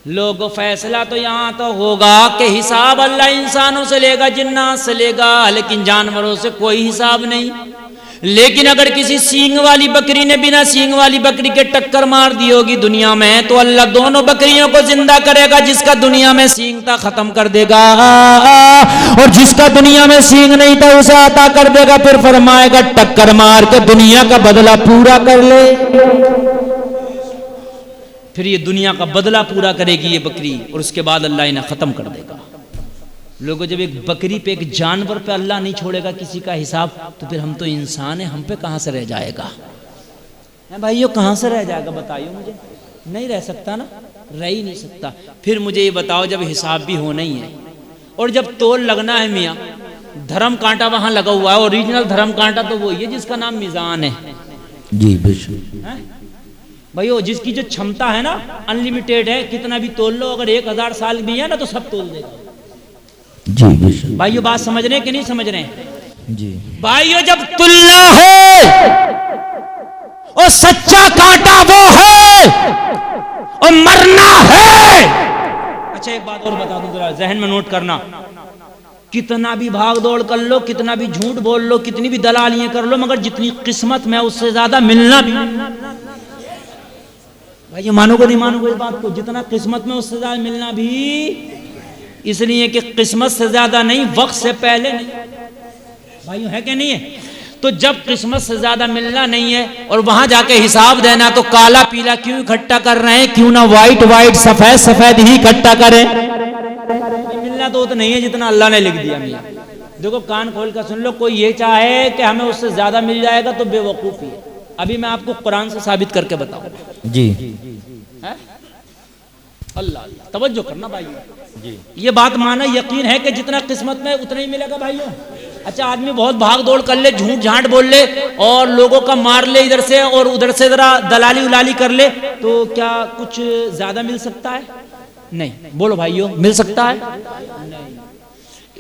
लोगों फैसला तो यहाँ तो होगा कि हिसाब अल्लाह इंसानों से लेगा, जिन्नात से लेगा, लेकिन जानवरों से कोई हिसाब नहीं। लेकिन अगर किसी सींग वाली बकरी ने बिना सींग वाली बकरी के टक्कर मार दी होगी दुनिया में, तो अल्लाह दोनों बकरियों को जिंदा करेगा। जिसका दुनिया में सींग था खत्म कर देगा, और जिसका दुनिया में सींग नहीं था उसे अता कर देगा। फिर फरमाएगा टक्कर मार के दुनिया का बदला पूरा कर ले। फिर ये दुनिया का बदला पूरा करेगी ये बकरी, और उसके बाद अल्लाह इन्हें खत्म कर देगा। लोगों, जब एक बकरी पे, एक जानवर पे अल्लाह नहीं छोड़ेगा किसी का हिसाब, तो फिर हम तो इंसान हैं, हम पे कहाँ से रह जाएगा? है भाइयों, कहाँ से रह जाएगा बताइए मुझे? नहीं रह सकता ना, रह ही नहीं सकता। फिर मुझे ये बताओ, जब हिसाब भी होना ही है और जब तोल लगना है मियाँ, धर्म कांटा वहाँ लगा हुआ है, ओरिजिनल धर्म कांटा तो वही है जिसका नाम मीज़ान है। जी बेशक भाइयों, जिसकी जो क्षमता है ना अनलिमिटेड है, कितना भी तोल लो, अगर 1000 साल भी है ना तो सब तोल देगा। जी बेशक भाइयों, बात समझ रहे हैं कि नहीं समझ रहे हैं? जी भाइयों, जब तुलना है और सच्चा कांटा वो है और मरना है। अच्छा एक बात और बता दूं, जरा जहन में नोट करना, कितना भी भाग दौड़ कर लो, कितना भी झूठ बोल लो, कितनी भी दलालियां कर लो, मगर जितनी किस्मत में उससे ज्यादा मिलना भी, भाई मानोगे नहीं मानोगे इस बात को, जितना किस्मत में उससे ज्यादा मिलना भी, इसलिए कि किस्मत से ज्यादा नहीं, वक्त से पहले नहीं। भाइयों है कि नहीं है? तो जब किस्मत से ज्यादा मिलना नहीं है और वहां जाके हिसाब देना, तो काला पीला क्यों इकट्ठा कर रहे हैं? क्यों ना व्हाइट व्हाइट सफेद सफेद ही इकट्ठा करें। मिलना तो नहीं है जितना अल्लाह ने लिख दिया। मियां देखो, कान खोल कर सुन लो, कोई ये चाहे कि हमें उससे ज्यादा मिल जाएगा तो बेवकूफी है। अभी मैं आपको कुरान से साबित करके बताऊं। जी अल्लाह अल्लाह, तवज्जो करना भाइयों जी, ये बात माना, यकीन है कि जितना किस्मत में उतना ही मिलेगा भाइयों। अच्छा, आदमी बहुत भाग दौड़ कर ले, झूठ झांट बोल ले और लोगों का मार ले इधर से और उधर से, जरा दलाली उलाली कर ले, तो क्या कुछ ज्यादा मिल सकता है? नहीं। बोलो भाइयों, मिल सकता है? नहीं।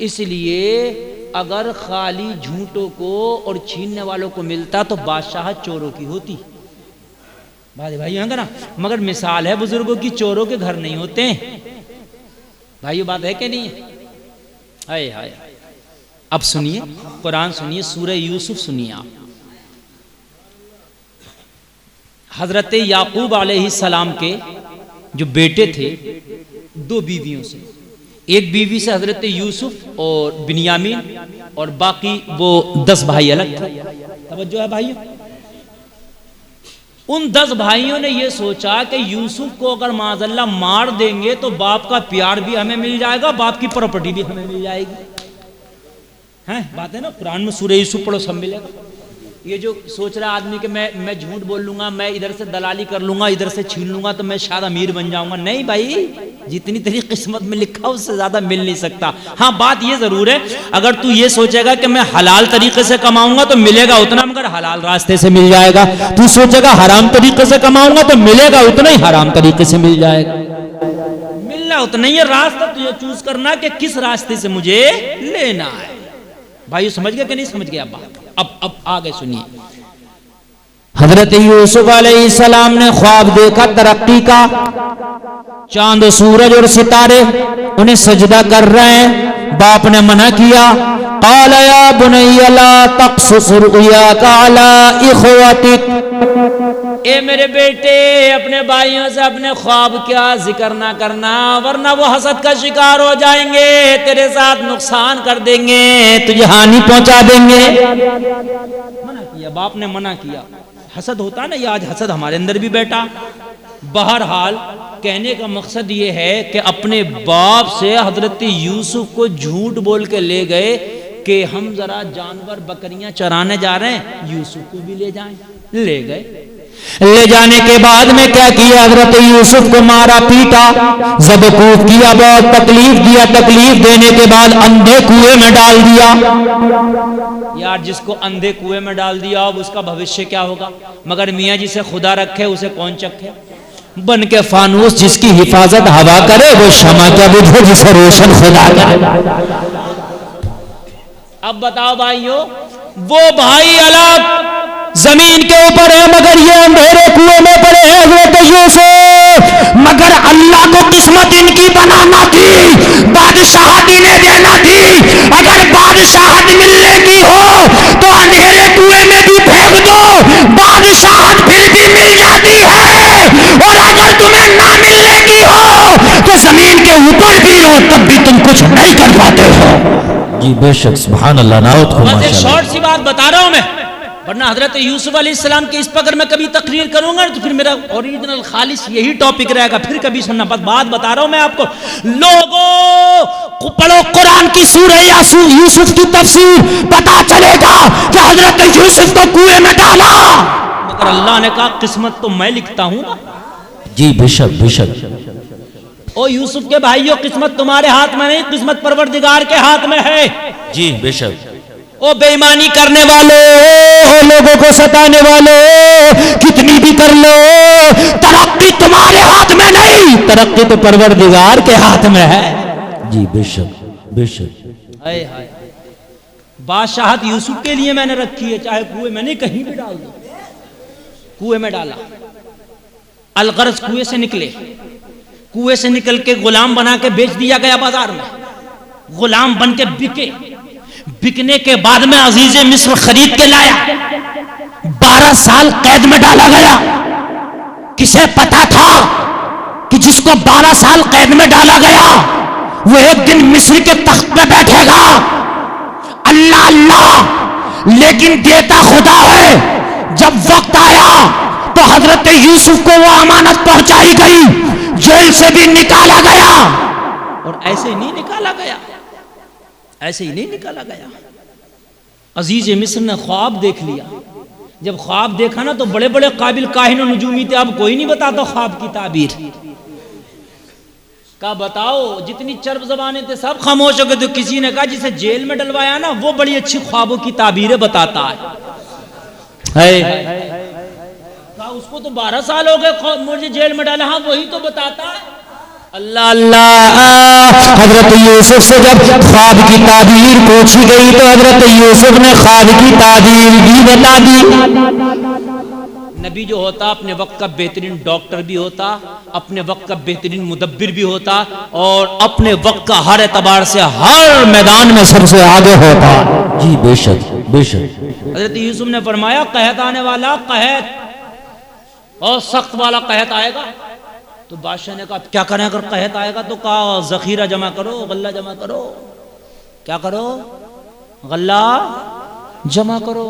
इसलिए अगर खाली झूठों को और छीनने वालों को मिलता तो बादशाह चोरों की होती। भाइयों है ना, मगर मिसाल है बुजुर्गों की, चोरों के घर नहीं होते भाइयों। बात है कि नहीं? हाय हाय। अब सुनिए कुरान, सुनिए सूरह यूसुफ सुनिए आप। हजरत याकूब अलैहिस्सलाम के जो बेटे थे, 2 बीवियों से, एक बीवी से हजरत यूसुफ और बिन्यामीन, और बाकी वो 10 भाई अलग थे। तवज्जो है भाइयों? उन 10 भाइयों ने ये सोचा कि यूसुफ को अगर माज़अल्लाह मार देंगे तो बाप का प्यार भी हमें मिल जाएगा, बाप की प्रॉपर्टी भी हमें मिल जाएगी। हैं बात है ना, कुरान में सूरह यूसुफ पढ़ो सब मिलेगा। ये जो सोच रहा आदमी कि मैं झूठ बोल लूंगा, मैं इधर से दलाली कर लूंगा, इधर से छीन लूंगा तो मैं शायद अमीर बन जाऊंगा, नहीं भाई, जितनी तेरी किस्मत में लिखा उससे ज्यादा मिल नहीं सकता। हाँ बात ये जरूर है, अगर तू ये सोचेगा कि मैं हलाल तरीके से कमाऊंगा तो मिलेगा उतना, मगर हलाल रास्ते से मिल जाएगा। तू सोचेगा हराम तरीके से कमाऊंगा तो मिलेगा उतना ही, हराम तरीके से मिल जाएगा। मिलना उतना ही है, रास्ता तुझे चूज करना कि किस रास्ते से मुझे लेना है। भाई समझ गया कि नहीं समझ गया बात? अब आगे सुनिए। हजरत यूसुफ अलैहिस्सलाम ने ख्वाब देखा तरक्की का, चांद सूरज और सितारे उन्हें सजदा कर रहे हैं। बाप ने मना किया, क़ाल या बुनय्या ला तक़्सुस रुय्याका अला इख़्वतिक, ए मेरे बेटे अपने भाइयों से अपने ख्वाब क्या जिक्र ना करना, वरना वो हसद का शिकार हो जाएंगे, तेरे साथ नुकसान कर देंगे, तुझे हानि पहुंचा देंगे। मना किया, बाप ने मना किया। हसद होता है ना, ये आज हसद हमारे अंदर भी बैठा। बहरहाल कहने का मकसद ये है कि अपने बाप से हजरत यूसुफ को झूठ बोल के ले गए कि हम जरा जानवर बकरियां चराने जा रहे हैं, यूसुफ को भी ले जाएं। ले गए। ले जाने के बाद में क्या किया, हजरत यूसुफ को मारा पीटा, ज़बकूफ किया, बहुत तकलीफ दिया। तकलीफ देने के बाद अंधे कुएं में डाल दिया। यार जिसको अंधे कुएं में डाल दिया अब उसका भविष्य क्या होगा? मगर मियाँ जिसे खुदा रखे उसे कौन चखे? बन के फानूस जिसकी हिफाजत हवा करे वो शमा क्या बुझे जिसे रोशन खुदा करे। अब बताओ भाइयों, वो भाई अलग जमीन के ऊपर है मगर ये अंधेरे कुएं में पड़े हैं हजरत यूसुफ, मगर अल्लाह को किस्मत इनकी बनाना थी, बादशाहत इन्हें देना थी। अगर बादशाहत मिलने की हो तो अंधेरे कुएं में भी फेंक दो, बादशाहत फिर भी मिल जाती है। और अगर तुम्हें ना मिलने की हो तो जमीन के ऊपर भी हो तब भी तुम कुछ नहीं कर पाते हो। जी बेशक, सुभान अल्लाह। नाउत को बस एक माशाअल्लाह। शॉर्ट सी बात बता रहा हूं मैं, वरना हजरत यूसुफ अलैहिस्सलाम के इस पर अगर मैं कभी तकरीर करूंगा तो फिर मेरा ओरिजिनल खालिस यही टॉपिक रहेगा, फिर कभी सुनना। बस बात बता रहा हूं मैं आपको। लोगों पढ़ो कुरान की सूरह यूसुफ की तफसीर, पता चलेगा कि हजरत यूसुफ को कुएं में डाला, मगर अल्लाह ने कहा किस्मत तो मैं लिखता हूं ना। जी बेशक बेशक। ओ यूसुफ के भाइयों, किस्मत तुम्हारे हाथ में नहीं, किस्मत परवरदिगार के हाथ में है। जी बेशक। ओ बेईमानी करने वालों, लोगों को सताने वालों, कितनी भी कर लो, तरक्की तुम्हारे हाथ में नहीं, तरक्की तो परवरदिगार के हाथ में है। जी बेशक बेशक। हाय हाय, बादशाहत यूसुफ के लिए मैंने रखी है, चाहे कुएं में नहीं कहीं भी डाल दो। कुएं में डाला, अलगर्ज कुएं से निकले, कुएं से निकल के गुलाम बना के बेच दिया गया बाजार में, गुलाम बन के बिके। बिकने के बाद में अजीज मिस्र खरीद के लाया, 12 साल कैद में डाला गया। किसे पता था कि जिसको 12 साल कैद में डाला गया वो एक दिन मिस्र के तख्त पे बैठेगा। अल्लाह अल्लाह, लेकिन देता खुदा है। जब वक्त आया तो हजरत यूसुफ को वो अमानत पहुंचाई गई, जेल से भी निकाला गया। और ऐसे ही नहीं निकाला गया, ऐसे ही नहीं निकाला गया। अजीज मिस्र ने ख्वाब देख लिया। जब ख्वाब देखा ना तो बड़े बड़े काबिल काहिन और नजूमी थे, अब कोई नहीं बताता ख्वाब की ताबीर का। बताओ, जितनी चर्ब जबाने थे सब खामोश हो गए। तो किसी ने कहा जिसे जेल में डलवाया ना वो बड़ी अच्छी ख्वाबों की ताबीरें बताता है। कहा उसको तो 12 साल हो गए मुझे जेल में डाला, हाँ वही तो बताता है। अल्लाह अल्लाह। हजरत यूसुफ से जब ख्वाब की ताबीर पूछी गई तो हजरत यूसुफ ने ख्वाब की ताबीर भी बता दी। नबी जो होता अपने वक्त का बेहतरीन डॉक्टर भी होता, अपने वक्त का बेहतरीन मुदब्बिर भी होता, और अपने वक्त का हर एतबार से हर मैदान में सबसे आगे होता। जी बेशक बेशक। हजरत यूसुफ ने फरमाया कहत आने वाला कहत और सख्त वाला कहत आएगा। तो बादशाह ने कहा क्या करें अगर कहत आएगा? तो कहा जखीरा जमा करो, गल्ला जमा करो। क्या करो? गल्ला जमा करो।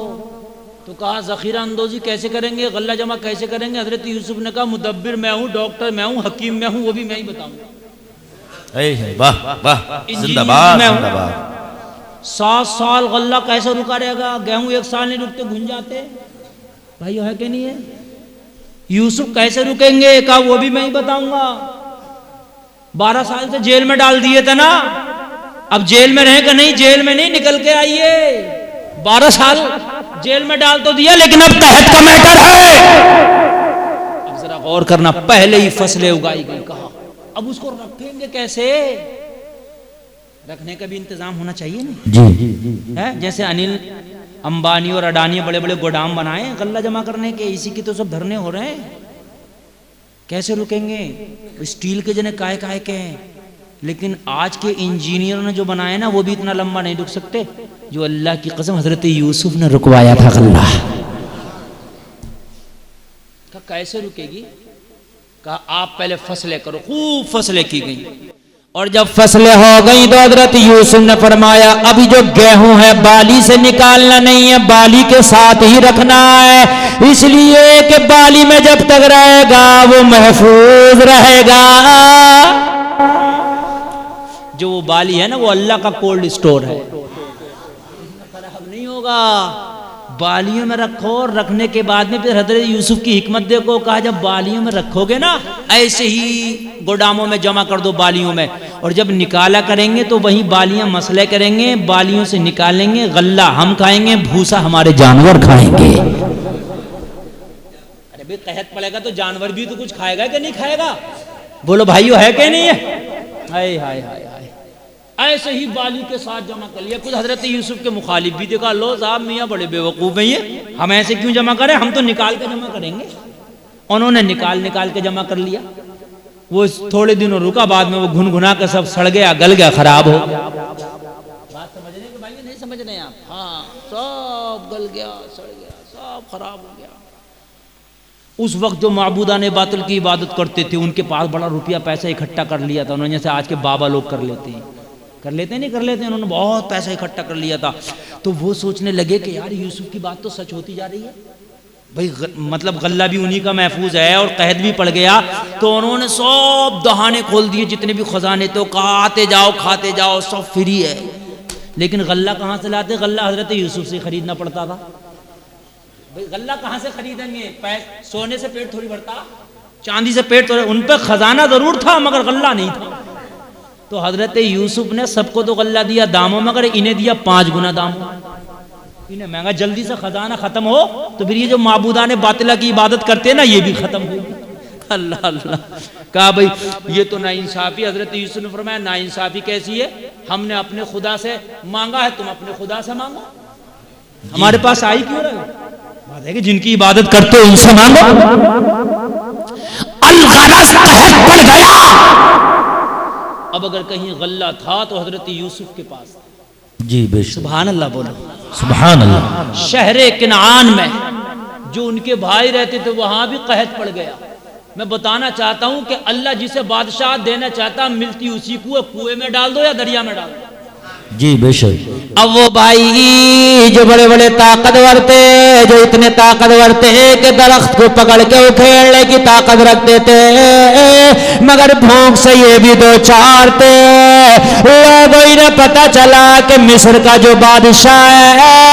तो कहा जखीरा अंदोजी कैसे करेंगे, गल्ला जमा कैसे करेंगे? हजरत यूसुफ ने कहा मुदब्बिर मैं हूँ, डॉक्टर मैं हूँ, हकीम मैं हूँ, वो भी मैं ही बताऊंगा। वाह वाह, जिंदाबाद जिंदाबाद। 7 साल गल्ला कैसे रुका रहेगा? गेहूं 1 साल नहीं रुकते, घुन जाते। भाई है कि नहीं है? यूसुफ कैसे रुकेंगे? कहा वो भी मैं ही बताऊंगा। 12 साल से जेल में डाल दिए थे ना, अब जेल में रहेगा नहीं, जेल में नहीं, निकल के आइए। 12 साल जेल में डाल तो दिया, लेकिन अब तहत का मैटर है। अब जरा गौर करना, पहले ही फसलें उगाई गई, कहा अब उसको रखेंगे कैसे? रखने का भी इंतजाम होना चाहिए ना जी है। जैसे अनिल अंबानी और अडानी बड़े बड़े गोदाम बनाए गल्ला जमा करने के, इसी की तो सब धरने हो रहे हैं। कैसे रुकेंगे? स्टील के जने काय काय के हैं, लेकिन आज के इंजीनियर ने जो बनाए ना वो भी इतना लंबा नहीं रुक सकते जो अल्लाह की कसम हजरत यूसुफ ने रुकवाया था गल्ला। कहा कैसे रुकेगी? कहा आप पहले फसलें करो। खूब फसलें की गई, और जब फसलें हो गई तो हजरत यूसुफ ने फरमाया अभी जो गेहूं है बाली से निकालना नहीं है, बाली के साथ ही रखना है, इसलिए कि बाली में जब तक रहेगा वो महफूज रहेगा। जो वो बाली है ना वो अल्लाह का कोल्ड स्टोर है, खराब नहीं होगा। बालियों में रखो, रखने के बाद में फिर हजरत यूसुफ की हिकमत देखो। कहा जब बालियों में रखोगे ना ऐसे ही गोदामों में जमा कर दो बालियों में, और जब निकाला करेंगे तो वही बालियां मसले करेंगे, बालियों से निकालेंगे, गल्ला हम खाएंगे, भूसा हमारे जानवर खाएंगे। अरे भाई कहत पड़ेगा तो जानवर भी तो कुछ खाएगा कि नहीं खाएगा? बोलो भाइयों है कि नहीं है? हाय हाय हाय हाय। ऐसे ही बाली के साथ जमा कर लिया। कुछ हजरत यूसुफ के मुखालिफ भी देखा, लो साहब मियाँ बड़े बेवकूफ़ हैं ये, हम ऐसे क्यों जमा करें, हम तो निकाल के जमा करेंगे। उन्होंने निकाल के जमा कर लिया। वो थोड़े दिनों रुका, बाद में वो घुनघुना के सब सड़ गया, गल गया, खराब हो। बात समझ रहे कि भाई नहीं समझ रहे आप? हाँ, सब गल गया, सड़ गया, सब खराब हो गया। उस वक्त जो माबूदाने बातिल की इबादत करते थे, उनके पास बड़ा रुपया पैसा इकट्ठा कर लिया था उन्होंने, जैसे आज के बाबा लोग कर लेते हैं, नहीं कर लेते हैं, उन्होंने बहुत पैसा इकट्ठा कर लिया था। तो वो सोचने लगे कि यार यूसुफ की बात तो सच होती जा रही है भाई, मतलब गल्ला भी उन्हीं का महफूज है और कहद भी पड़ गया। तो उन्होंने सब दहाने खोल दिए, जितने भी खजाने, तो खाते जाओ खाते जाओ, सब फ्री है। लेकिन गल्ला कहाँ से लाते? गल्ला हजरत यूसुफ से खरीदना पड़ता था भाई। गल्ला कहाँ से खरीदेंगे? सोने से पेट थोड़ी भरता, चांदी से पेट थोड़ी। उन पर खजाना जरूर था मगर गल्ला नहीं था। तो हजरत यूसुफ ने सबको तो गल्ला दिया दामों, मगर इन्हें दिया 5 गुना दामों। इन्हें महंगा, जल्दी से खजाना खत्म हो तो फिर ये जो माबूदाने बातिला की इबादत करते हैं ना, ये भी खत्म होगी। अल्लाह अल्लाह। कहा भाई ये तो नाइंसाफी। हजरत यूसुफ ने फरमाया नाइंसाफी कैसी है? हमने अपने खुदा से मांगा है, तुम अपने खुदा से मांगो। हमारे पास आई क्यों रहे हो? बात है कि जिनकी इबादत करते हो उनसे मांगो। अलगरज कहत पड़ गया। अब अगर कहीं गल्ला था तो हजरत यूसुफ के पास था। जी बेशक। सुभान अल्लाह बोलो, सुभान अल्लाह। शहरे किनान में जो उनके भाई रहते थे वहां भी कहत पड़ गया। मैं बताना चाहता हूं कि अल्लाह जिसे बादशाह देना चाहता, मिलती उसी को कुएं में डाल दो या दरिया में डाल दो। जी बेशक। अब वो भाई जो बड़े बड़े ताकतवर थे, जो इतने ताकतवर थे कि दरख्त को पकड़ के उखेड़ने की ताकत रखते थे, मगर भूख से ये भी 2-4 थे। लोगों ने पता चला कि मिस्र का जो बादशाह है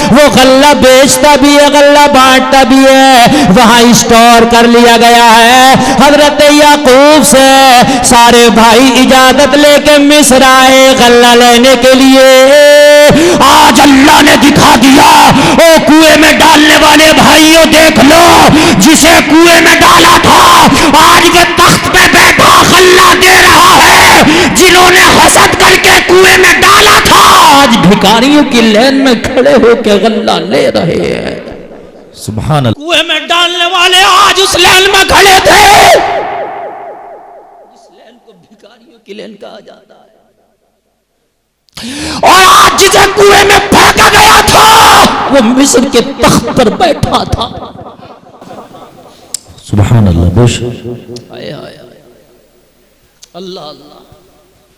वो गल्ला बेचता भी है, गल्ला बांटता भी है, वहां स्टोर कर लिया गया है। हजरत याकूब से सारे भाई इजाजत लेके मिस्र आए गल्ला लेने के लिए। आज अल्लाह ने दिखा दिया, ओ कुएं में डालने वाले भाइयों देख लो, जिसे कुएं में डाला था आज वो तख्त पे बैठा गल्ला दे रहा है। जिन्होंने हसद करके कुएं में डाला था आज भिखारियों की लाइन में खड़े होकर गल्ला ले रहे हैं। सुभान अल्लाह। कुएं में डालने वाले आज उस लाइन में खड़े थे जिस लाइन को भिखारियों की लाइन कहा जाता है। और आज जिसे कुएं में फेंका गया था वो मिस्र के तख्त पर बैठा था। सुभान अल्लाह बेशक। आए आए आए। अल्लाह अल्लाह।